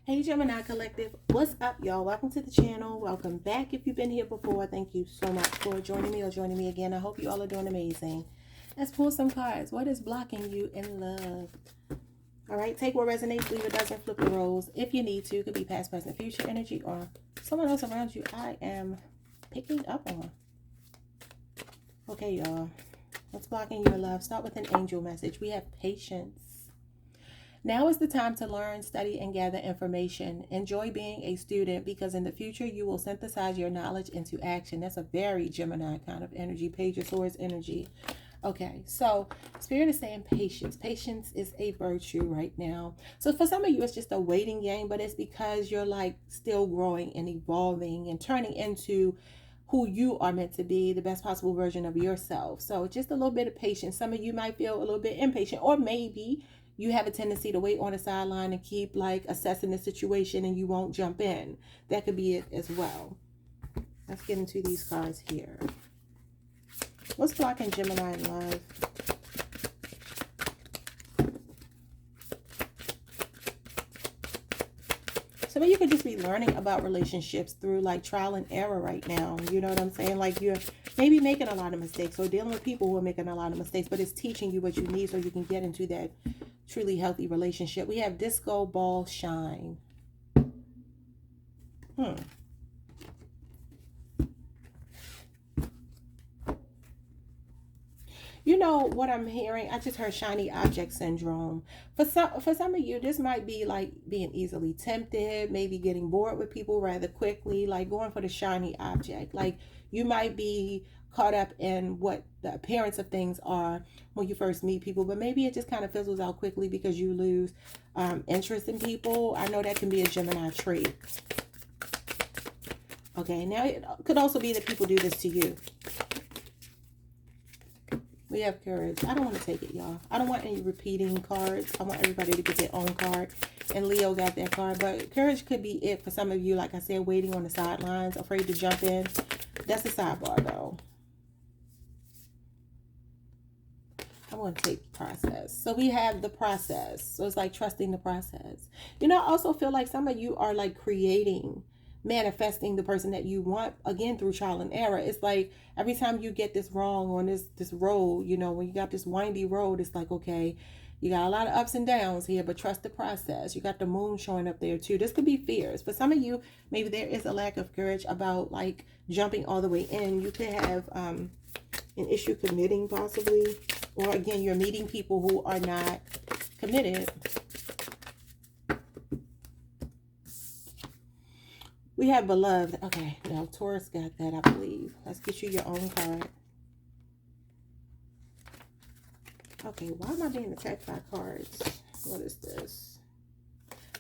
Hey Gemini Collective, what's up y'all? Welcome to the channel. Welcome back if you've been here before. Thank you so much for joining me or joining me again. I hope you all are doing amazing. Let's pull some cards. What is blocking you in love? All right, take what resonates, leave it doesn't, flip the roles. If you need to, it could be past, present, future energy or someone else around you I am picking up on. Okay, y'all. What's blocking you in love? Start with an angel message. We have patience. Now is the time to learn, study, and gather information. Enjoy being a student because in the future you will synthesize your knowledge into action. That's a very Gemini kind of energy, Page of Swords energy. Okay, so Spirit is saying patience. Patience is a virtue right now. So for some of you, it's just a waiting game, but it's because you're like still growing and evolving and turning into who you are meant to be, the best possible version of yourself. So just a little bit of patience. Some of you might feel a little bit impatient, or maybe you have a tendency to wait on the sideline and keep like assessing the situation and you won't jump in. That could be it as well. Let's get into these cards here. What's blocking Gemini in love? Some of you could just be learning about relationships through like trial and error right now. You know what I'm saying? Like you're maybe making a lot of mistakes or dealing with people who are making a lot of mistakes, but it's teaching you what you need so you can get into that truly healthy relationship. We have disco ball shine. You know what I'm hearing? I just heard shiny object syndrome. For some of you, this might be like being easily tempted, maybe getting bored with people rather quickly, like going for the shiny object. Like you might be caught up in what the appearance of things are when you first meet people, but maybe it just kind of fizzles out quickly because you lose interest in people. I know that can be a Gemini trait. Okay, now it could also be that people do this to you. We have courage. I don't want to take it, y'all. I don't want any repeating cards. I want everybody to get their own card. And Leo got that card. But courage could be it for some of you. Like I said, waiting on the sidelines, afraid to jump in. That's a sidebar, though. I'm going to take the process. So we have the process. So it's like trusting the process. You know, I also feel like some of you are like creating, manifesting the person that you want, again, through trial and error. It's like every time you get this wrong on this road, you know, when you got this windy road, it's like, okay, you got a lot of ups and downs here, but trust the process. You got the moon showing up there too. This could be fears. For some of you, maybe there is a lack of courage about like jumping all the way in. You could have an issue committing possibly, or again, you're meeting people who are not committed. We have beloved. Okay, now Taurus got that, I believe. Let's get you your own card. Okay, why am I being attacked by cards? What is this?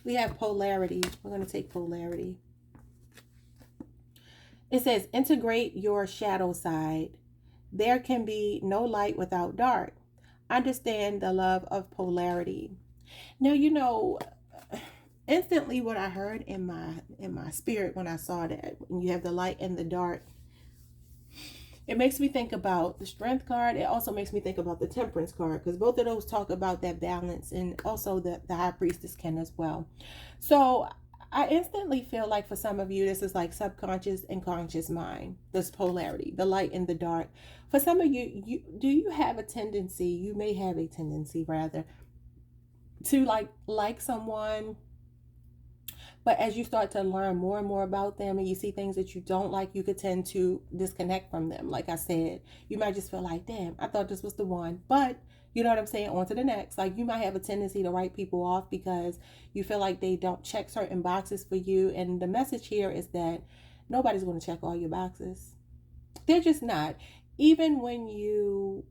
We have polarity. We're going to take polarity. It says, integrate your shadow side. There can be no light without dark. Understand the love of polarity. Now, you know, instantly what I heard in my spirit when I saw that, when you have the light and the dark, it makes me think about the strength card. It also makes me think about the temperance card, because both of those talk about that balance, and also the high priestess can as well. So I instantly feel like for some of you, this is like subconscious and conscious mind, this polarity, the light and the dark. For some of you, you have a tendency, you may have a tendency rather, to like someone, but as you start to learn more and more about them and you see things that you don't like, you could tend to disconnect from them. Like I said, you might just feel like, damn, I thought this was the one. But you know what I'm saying? On to the next. Like you might have a tendency to write people off because you feel like they don't check certain boxes for you. And the message here is that nobody's going to check all your boxes. They're just not. Even when you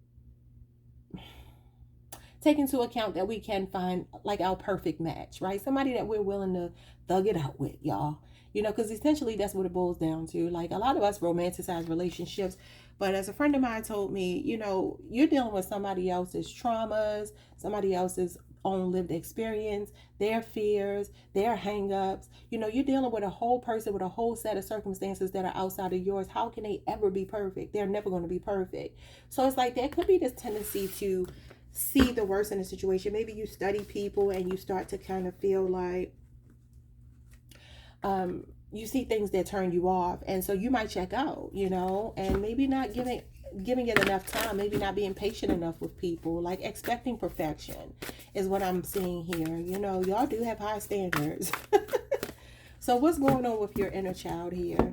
take into account that we can find like our perfect match, right? Somebody that we're willing to thug it out with, y'all. You know, because essentially that's what it boils down to. Like a lot of us romanticize relationships, but as a friend of mine told me, you know, you're dealing with somebody else's traumas, somebody else's own lived experience, their fears, their hang-ups. You know, you're dealing with a whole person with a whole set of circumstances that are outside of yours. How can they ever be perfect? They're never going to be perfect. So it's like there could be this tendency to see the worst in the situation. Maybe you study people and you start to kind of feel like You see things that turn you off, and so you might check out, you know, and maybe not giving it enough time, maybe not being patient enough with people, like expecting perfection is what I'm seeing here. You know, y'all do have high standards. So what's going on with your inner child here?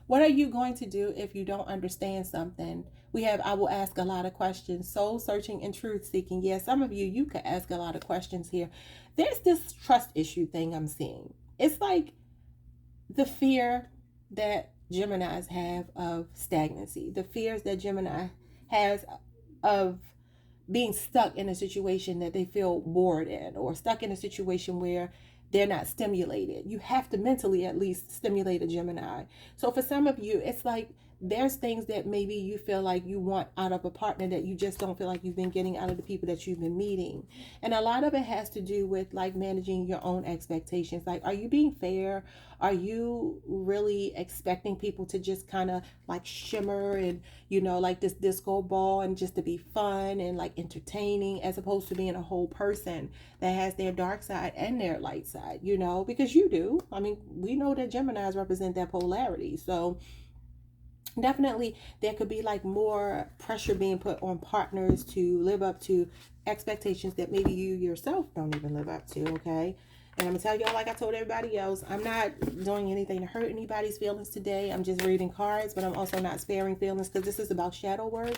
What are you going to do if you don't understand something? We have, I will ask a lot of questions. Soul searching and truth seeking. Yeah, some of you could ask a lot of questions here. There's this trust issue thing I'm seeing. It's like the fear that Geminis have of stagnancy, the fears that Gemini has of being stuck in a situation that they feel bored in, or stuck in a situation where they're not stimulated. You have to mentally at least stimulate a Gemini. So for some of you, it's like there's things that maybe you feel like you want out of a partner that you just don't feel like you've been getting out of the people that you've been meeting. And a lot of it has to do with like managing your own expectations. Like, are you being fair? Are you really expecting people to just kind of like shimmer and, you know, like this disco ball and just to be fun and like entertaining, as opposed to being a whole person that has their dark side and their light side, you know, because you do. I mean, we know that Geminis represent that polarity. So definitely there could be like more pressure being put on partners to live up to expectations that maybe you yourself don't even live up to. Okay, and I'm gonna tell y'all, like I told everybody else, I'm not doing anything to hurt anybody's feelings today. I'm just reading cards, but I'm also not sparing feelings because this is about shadow work.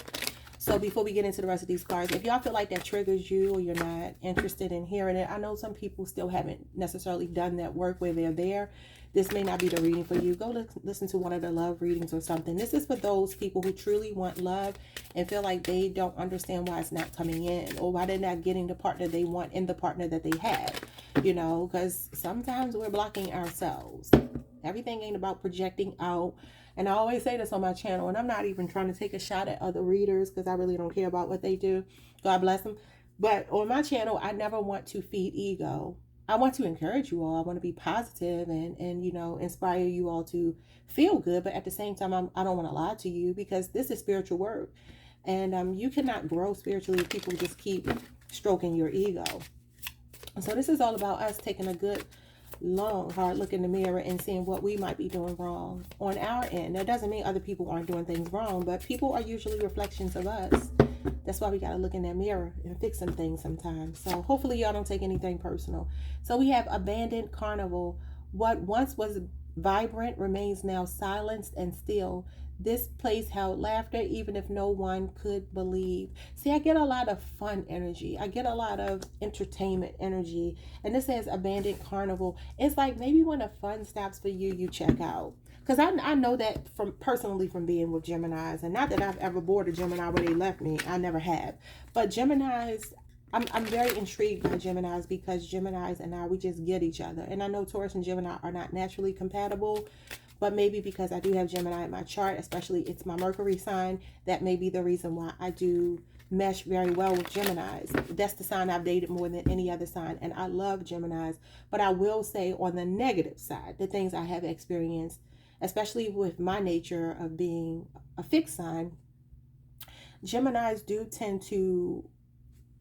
So before we get into the rest of these cards, if y'all feel like that triggers you or you're not interested in hearing it, I know some people still haven't necessarily done that work where they're there. This may not be the reading for you. Go listen to one of the love readings or something. This is for those people who truly want love and feel like they don't understand why it's not coming in, or why they're not getting the partner they want in the partner that they have. You know, because sometimes we're blocking ourselves. Everything ain't about projecting out. And I always say this on my channel, and I'm not even trying to take a shot at other readers because I really don't care about what they do. God bless them. But on my channel, I never want to feed ego. I want to encourage you all. I want to be positive and you know, inspire you all to feel good. But at the same time, I don't want to lie to you, because this is spiritual work. And you cannot grow spiritually if people just keep stroking your ego. So this is all about us taking a good, long, hard look in the mirror and seeing what we might be doing wrong on our end. That doesn't mean other people aren't doing things wrong, but people are usually reflections of us. That's why we got to look in that mirror and fix some things sometimes. So hopefully y'all don't take anything personal. So we have abandoned carnival. What once was vibrant remains now silenced and still. This place held laughter even if no one could believe. See, I get a lot of fun energy. I get a lot of entertainment energy. And this says abandoned carnival. It's like maybe when the fun stops for you, you check out. Because I know that from personally from being with Geminis. And not that I've ever bored a Gemini where they left me. I never have. But Geminis, I'm very intrigued by Geminis, because Geminis and I, we just get each other. And I know Taurus and Gemini are not naturally compatible. But maybe because I do have Gemini in my chart, especially it's my Mercury sign, that may be the reason why I do mesh very well with Geminis. That's the sign I've dated more than any other sign. And I love Geminis. But I will say on the negative side, the things I have experienced, especially with my nature of being a fixed sign, Geminis do tend to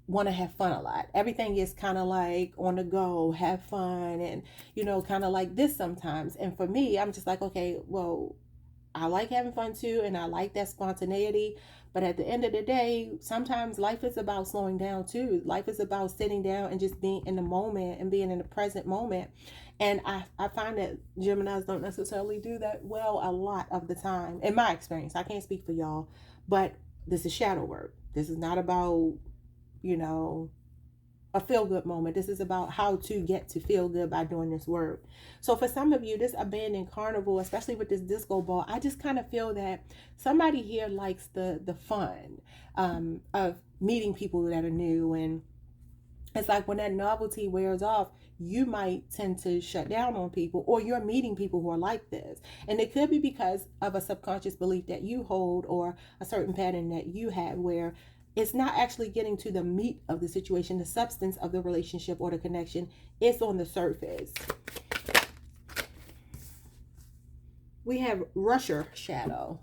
want to have fun a lot. Everything is kind of like on the go, have fun, and you know, kind of like this sometimes. And for me, I'm just like, okay, well, I like having fun too, and I like that spontaneity. But at the end of the day, sometimes life is about slowing down too. Life is about sitting down and just being in the moment and being in the present moment. And I find that Geminis don't necessarily do that well a lot of the time, in my experience. I can't speak for y'all, but this is shadow work. This is not about, you know, a feel-good moment. This is about how to get to feel good by doing this work. So for some of you, this abandoned carnival, especially with this disco ball, I just kind of feel that somebody here likes the fun of meeting people that are new. And it's like when that novelty wears off, you might tend to shut down on people, or you're meeting people who are like this. And it could be because of a subconscious belief that you hold, or a certain pattern that you have, where it's not actually getting to the meat of the situation, the substance of the relationship or the connection. It's on the surface. We have Russia shadow.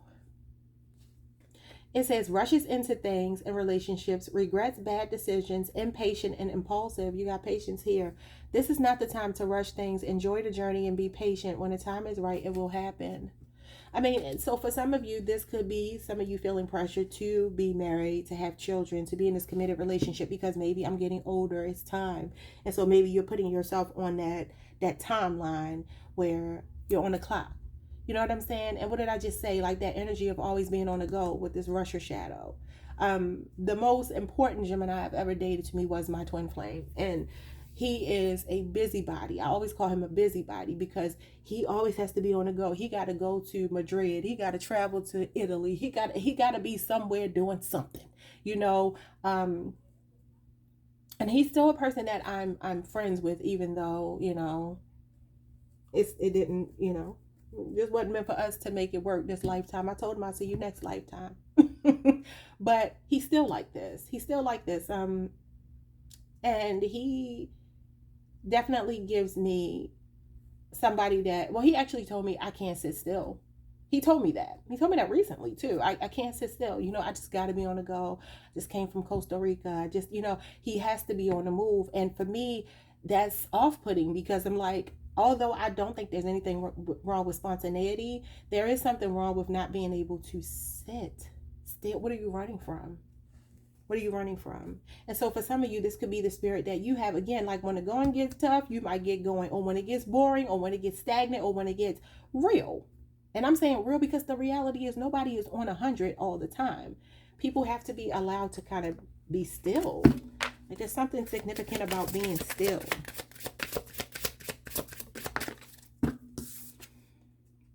It says rushes into things and relationships, regrets bad decisions, impatient and impulsive. You got patience here. This is not the time to rush things. Enjoy the journey and be patient. When the time is right, it will happen. I mean, so for some of you, this could be some of you feeling pressure to be married, to have children, to be in this committed relationship because maybe I'm getting older, it's time. And so maybe you're putting yourself on that timeline where you're on the clock. You know what I'm saying? And what did I just say? Like that energy of always being on the go with this Russia shadow. The most important Gemini I've ever dated to me was my twin flame. And he is a busybody. I always call him a busybody because he always has to be on the go. He got to go to Madrid. He got to travel to Italy. He got to be somewhere doing something, you know. And he's still a person that I'm friends with, even though, you know, it didn't, you know, just wasn't meant for us to make it work this lifetime. I told him I'll see you next lifetime. But he's still like this. He's still like this. And he definitely gives me somebody that, well, he actually told me I can't sit still. He told me that. He told me that recently too. I can't sit still. You know, I just got to be on the go. Just came from Costa Rica. Just, you know, he has to be on the move. And for me, that's off-putting because I'm like, although I don't think there's anything wrong with spontaneity, there is something wrong with not being able to sit still. What are you running from? What are you running from? And so for some of you, this could be the spirit that you have. Again, like when the going gets tough, you might get going. Or when it gets boring, or when it gets stagnant, or when it gets real. And I'm saying real because the reality is nobody is on 100 all the time. People have to be allowed to kind of be still. Like there's something significant about being still.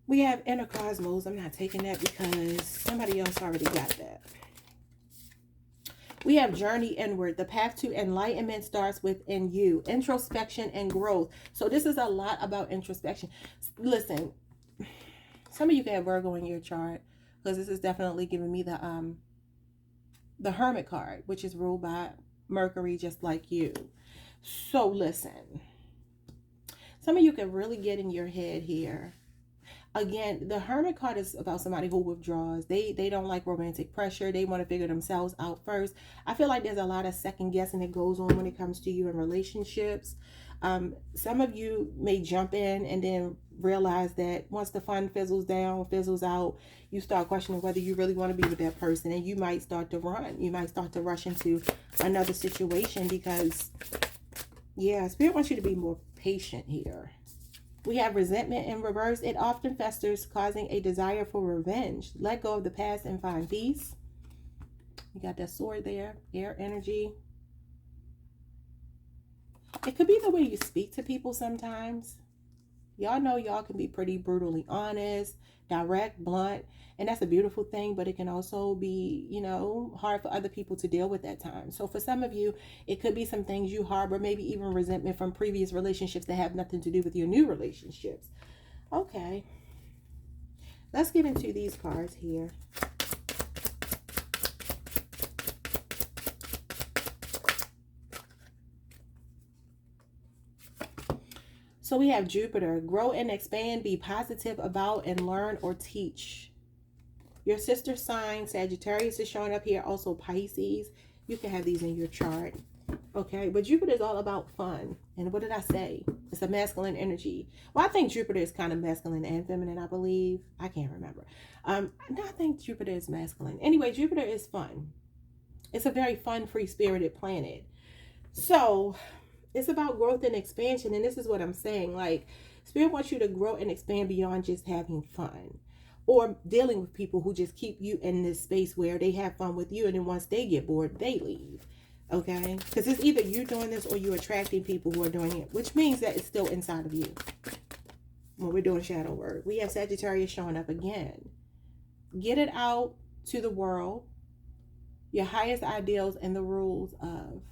We have inner cosmos. I'm not taking that because somebody else already got that. We have journey inward. The path to enlightenment starts within you. Introspection and growth. So this is a lot about introspection. Listen, some of you can have Virgo in your chart because this is definitely giving me the Hermit card, which is ruled by Mercury, just like you. So listen, some of you can really get in your head here. Again, the Hermit card is about somebody who withdraws. They don't like romantic pressure. They want to figure themselves out first. I feel like there's a lot of second guessing that goes on when it comes to you in relationships. Some of you may jump in and then realize that once the fun fizzles out, you start questioning whether you really want to be with that person, and you might start to run. You might start to rush into another situation because, yeah, Spirit wants you to be more patient here. We have resentment in reverse. It often festers, causing a desire for revenge. Let go of the past and find peace. You got that sword there, air energy. It could be the way you speak to people sometimes. Y'all know y'all can be pretty brutally honest, direct, blunt, and that's a beautiful thing, but it can also be, you know, hard for other people to deal with at times. So for some of you, it could be some things you harbor, maybe even resentment from previous relationships that have nothing to do with your new relationships. Okay. Let's get into these cards here. So we have Jupiter. Grow and expand. Be positive about and learn or teach. Your sister sign, Sagittarius, is showing up here. Also Pisces. You can have these in your chart. Okay, but Jupiter is all about fun. And what did I say? It's a masculine energy. Well, I think Jupiter is kind of masculine and feminine, I believe. I can't remember. No, I think Jupiter is masculine. Anyway, Jupiter is fun. It's a very fun, free-spirited planet. So it's about growth and expansion, and this is what I'm saying. Like, Spirit wants you to grow and expand beyond just having fun or dealing with people who just keep you in this space where they have fun with you, and then once they get bored, they leave. Okay? Because it's either you doing this or you're attracting people who are doing it, which means that it's still inside of you. When we're doing shadow work, we have Sagittarius showing up again. Get it out to the world, your highest ideals and the rules of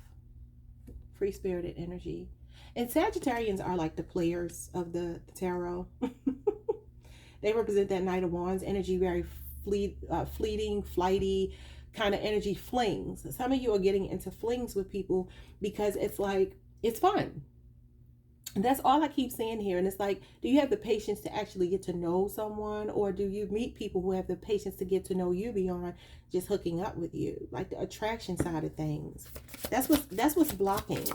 free-spirited energy. And Sagittarians are like the players of the tarot. They represent that Knight of Wands energy, very fleeting, flighty kind of energy, flings. Some of you are getting into flings with people because it's like, it's fun. That's all I keep saying here. And it's like, do you have the patience to actually get to know someone, or do you meet people who have the patience to get to know you beyond just hooking up with you? Like the attraction side of things. That's what's blocking.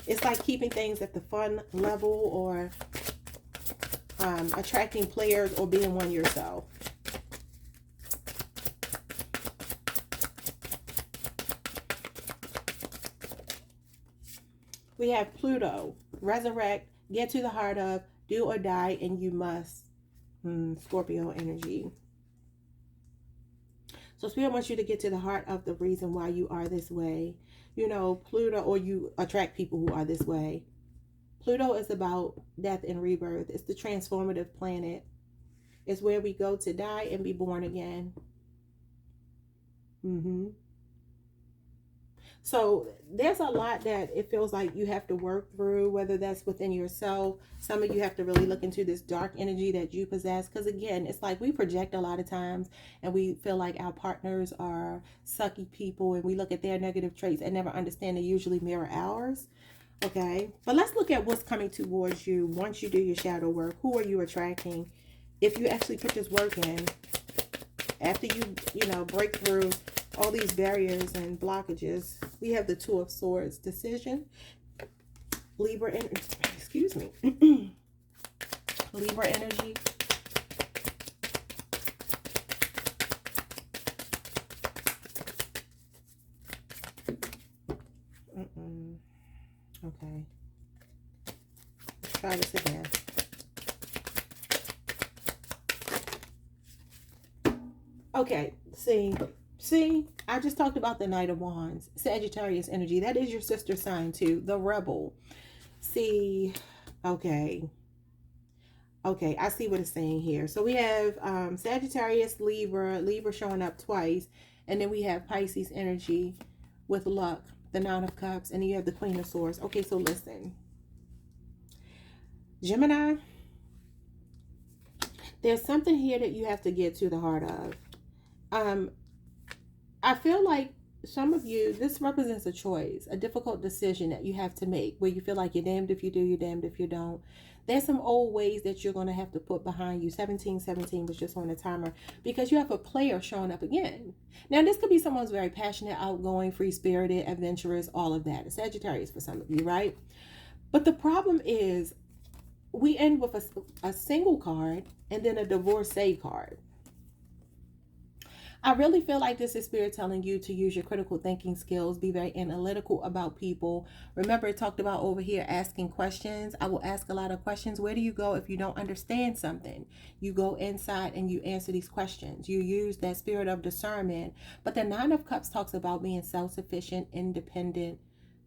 It's like keeping things at the fun level, or attracting players, or being one yourself. We have Pluto, resurrect, get to the heart of, do or die, and you must. Scorpio energy. So Spirit wants you to get to the heart of the reason why you are this way. You know, Pluto, or you attract people who are this way. Pluto is about death and rebirth. It's the transformative planet. It's where we go to die and be born again. So there's a lot that it feels like you have to work through, whether that's within yourself. Some of you have to really look into this dark energy that you possess. Because again, it's like we project a lot of times, and we feel like our partners are sucky people, and we look at their negative traits and never understand they usually mirror ours. Okay, but let's look at what's coming towards you once you do your shadow work. Who are you attracting? If you actually put this work in, after you know, break through all these barriers and blockages. We have the Two of Swords, decision, Libra, excuse me, Libra energy. Okay, let's try this again. Okay, see, I just talked about the Knight of Wands, Sagittarius energy. That is your sister sign too, the rebel. See, okay, I see what it's saying here. So we have Sagittarius, Libra showing up twice, and then we have Pisces energy with luck, the Nine of Cups, and then you have the Queen of Swords. Okay, so listen, Gemini, there's something here that you have to get to the heart of. I feel like some of you, this represents a choice, a difficult decision that you have to make, where you feel like you're damned if you do, you're damned if you don't. There's some old ways that you're going to have to put behind you. 1717 was just on the timer, because you have a player showing up again. Now, this could be someone who's very passionate, outgoing, free-spirited, adventurous, all of that. A Sagittarius for some of you, right? But the problem is we end with a single card and then a divorcee card. I really feel like this is Spirit telling you to use your critical thinking skills, be very analytical about people. Remember, it talked about over here asking questions. I will ask a lot of questions. Where do you go if you don't understand something? You go inside and you answer these questions. You use that spirit of discernment. But the Nine of Cups talks about being self-sufficient, independent,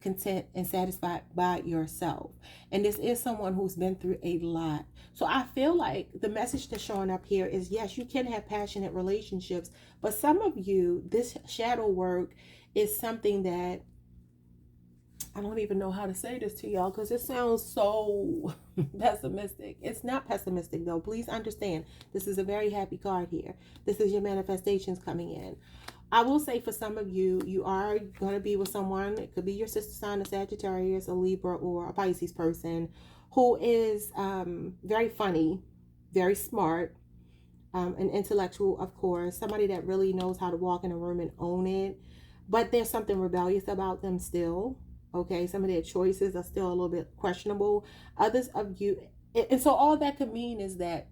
content, and satisfied by yourself. And this is someone who's been through a lot. So I feel like the message that's showing up here is, yes, you can have passionate relationships, but some of you, this shadow work is something that, I don't even know how to say this to y'all because it sounds so pessimistic. It's not pessimistic though. Please understand, this is a very happy card here. This is your manifestations coming in. I will say for some of you, you are going to be with someone. It could be your sister sign, a Sagittarius, a Libra, or a Pisces person who is very funny, very smart, an intellectual, of course, somebody that really knows how to walk in a room and own it. But there's something rebellious about them still. Okay, some of their choices are still a little bit questionable. Others of you, and so all that could mean is that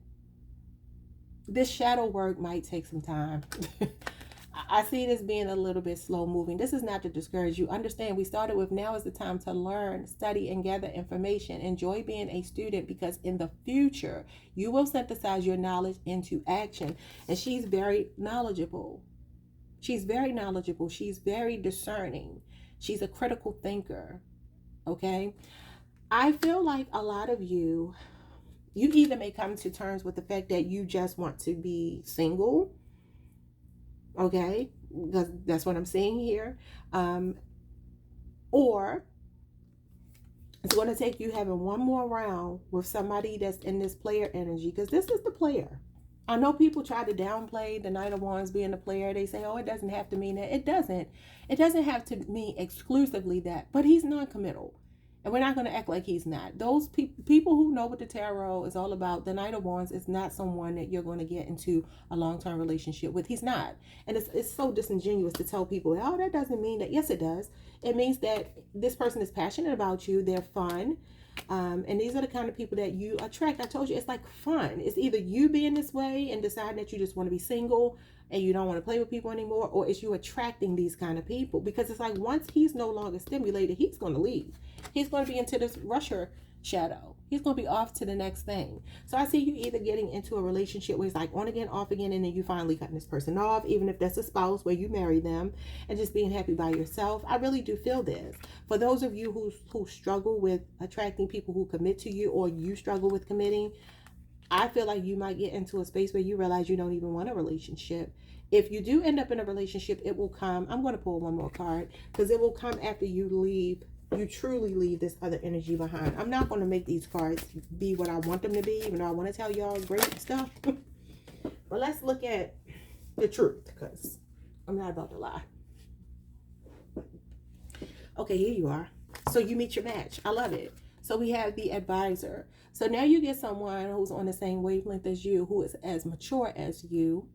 this shadow work might take some time. I see this being a little bit slow moving. This is not to discourage you. Understand, we started with now is the time to learn, study, and gather information. Enjoy being a student, because in the future, you will synthesize your knowledge into action. And she's very knowledgeable. She's very knowledgeable. She's very discerning. She's a critical thinker. Okay? I feel like a lot of you either may come to terms with the fact that you just want to be single. Okay, that's what I'm seeing here. Or it's going to take you having one more round with somebody that's in this player energy, because this is the player. I know people try to downplay the Knight of Wands being the player. They say, oh, it doesn't have to mean that. It doesn't. It doesn't have to mean exclusively that, but he's non-committal. And we're not going to act like he's not. Those people who know what the tarot is all about, the Knight of Wands is not someone that you're going to get into a long-term relationship with. He's not. And it's so disingenuous to tell people, oh, that doesn't mean that. Yes, it does. It means that this person is passionate about you. They're fun. And these are the kind of people that you attract. I told you, it's like fun. It's either you being this way and deciding that you just want to be single and you don't want to play with people anymore, or it's you attracting these kind of people. Because it's like once he's no longer stimulated, he's going to leave. He's going to be into this rusher shadow. He's going to be off to the next thing. So I see you either getting into a relationship where it's like on again, off again, and then you finally cutting this person off, even if that's a spouse where you marry them, and just being happy by yourself. I really do feel this. For those of you who struggle with attracting people who commit to you, or you struggle with committing, I feel like you might get into a space where you realize you don't even want a relationship. If you do end up in a relationship, it will come. I'm going to pull one more card because it will come after you leave. You truly leave this other energy behind. I'm not going to make these cards be what I want them to be, even though I want to tell y'all great stuff. But let's look at the truth, because I'm not about to lie. Okay, here you are. So you meet your match. I love it. So we have the advisor. So now you get someone who's on the same wavelength as you, who is as mature as you.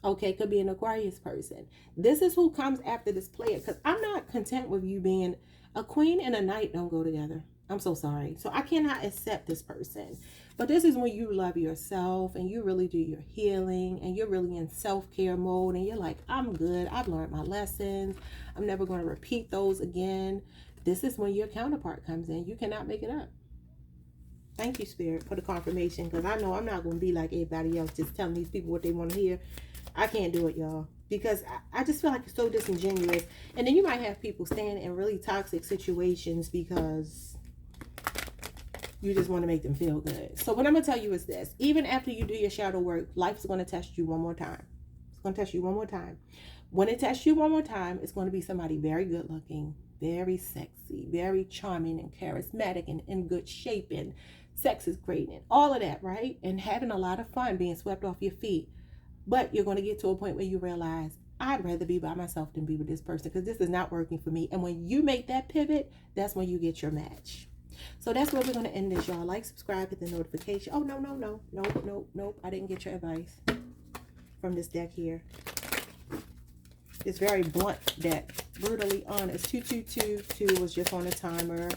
Okay, could be an Aquarius person. This is who comes after this player, because I'm not content with you being a queen and a knight. Don't go together. I'm so sorry. So I cannot accept this person. But this is when you love yourself and you really do your healing and you're really in self-care mode and you're like, I'm good. I've learned my lessons. I'm never going to repeat those again. This is when your counterpart comes in. You cannot make it up. Thank you, Spirit, for the confirmation, because I know I'm not going to be like everybody else, just telling these people what they want to hear. I can't do it, y'all, because I just feel like it's so disingenuous. And then you might have people staying in really toxic situations because you just want to make them feel good. So what I'm going to tell you is this. Even after you do your shadow work, life is going to test you one more time. It's going to test you one more time. When it tests you one more time, it's going to be somebody very good looking, very sexy, very charming and charismatic and in good shape, and sex is great and all of that, right? And having a lot of fun, being swept off your feet. But you're going to get to a point where you realize, I'd rather be by myself than be with this person because this is not working for me. And when you make that pivot, that's when you get your match. So that's where we're going to end this, y'all. Like, subscribe, hit the notification. Oh, nope. I didn't get your advice from this deck here. It's very blunt deck. Brutally honest. 2222 was just on a timer.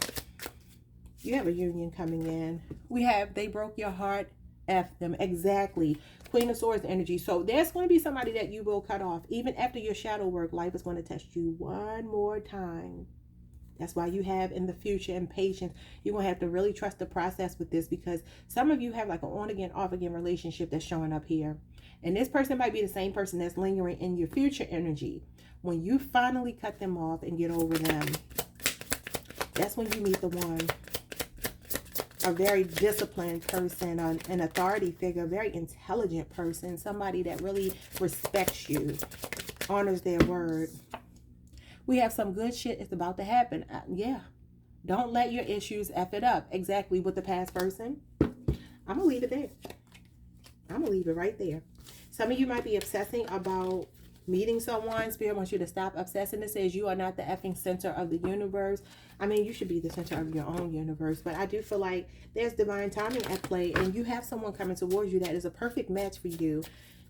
You have a union coming in. We have they broke your heart. F them. Exactly. Queen of Swords energy. So there's going to be somebody that you will cut off. Even after your shadow work, life is going to test you one more time. That's why you have in the future and patience. You're going to have to really trust the process with this, because some of you have like an on again, off again relationship that's showing up here. And this person might be the same person that's lingering in your future energy. When you finally cut them off and get over them, that's when you meet the one. A very disciplined person, an authority figure, a very intelligent person, somebody that really respects you, honors their word. We have some good shit is about to happen. Yeah. Don't let your issues F it up. Exactly with the past person. I'm going to leave it there. I'm going to leave it right there. Some of you might be obsessing about meeting someone. Spirit wants you to stop obsessing. It says you are not the effing center of the universe. I mean, you should be the center of your own universe. But I do feel like there's divine timing at play. And you have someone coming towards you that is a perfect match for you.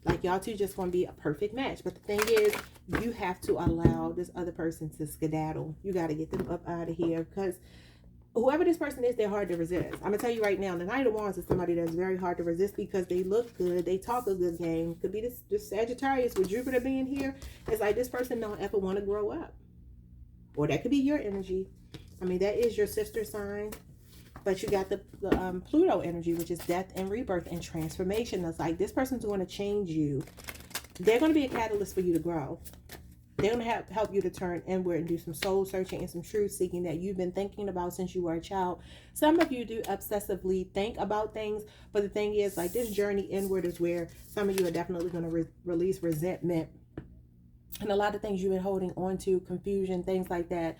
Like y'all two just want to be a perfect match. But the thing is, you have to allow this other person to skedaddle. You got to get them up out of here, because whoever this person is, they're hard to resist. I'm going to tell you right now, the Knight of Wands is somebody that's very hard to resist because they look good. They talk a good game. Could be this Sagittarius with Jupiter being here. It's like this person don't ever want to grow up. Or that could be your energy. I mean, that is your sister sign. But you got the Pluto energy, which is death and rebirth and transformation. That's like this person's going to change you. They're going to be a catalyst for you to grow. They're going to help you to turn inward and do some soul searching and some truth seeking that you've been thinking about since you were a child. Some of you do obsessively think about things, but the thing is, like, this journey inward is where some of you are definitely going to release resentment and a lot of things you've been holding on to, confusion, things like that.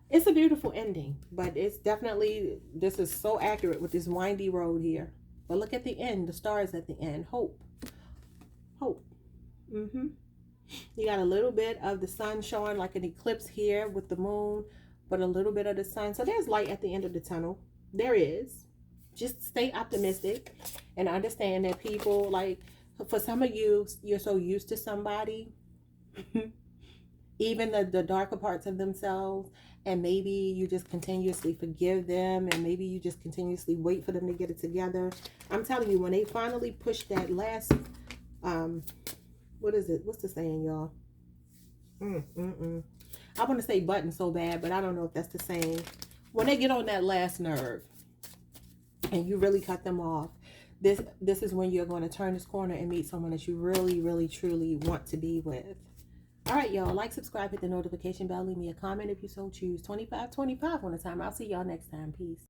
It's a beautiful ending, but it's definitely, this is so accurate with this windy road here. But look at the end, the stars at the end. Hope. Hope. You got a little bit of the sun showing like an eclipse here with the moon. but a little bit of the sun. So there's light at the end of the tunnel. There is. Just stay optimistic and understand that people, like, for some of you, you're so used to somebody, even the darker parts of themselves, and maybe you just continuously forgive them, and maybe you just continuously wait for them to get it together. I'm telling you, when they finally push that last, what is it? What's the saying, y'all? I want to say button so bad, but I don't know if that's the saying. When they get on that last nerve, and you really cut them off, this is when you're going to turn this corner and meet someone that you really, really, truly want to be with. All right, y'all. Like, subscribe, hit the notification bell, leave me a comment if you so choose. 2525 on the time. I'll see y'all next time. Peace.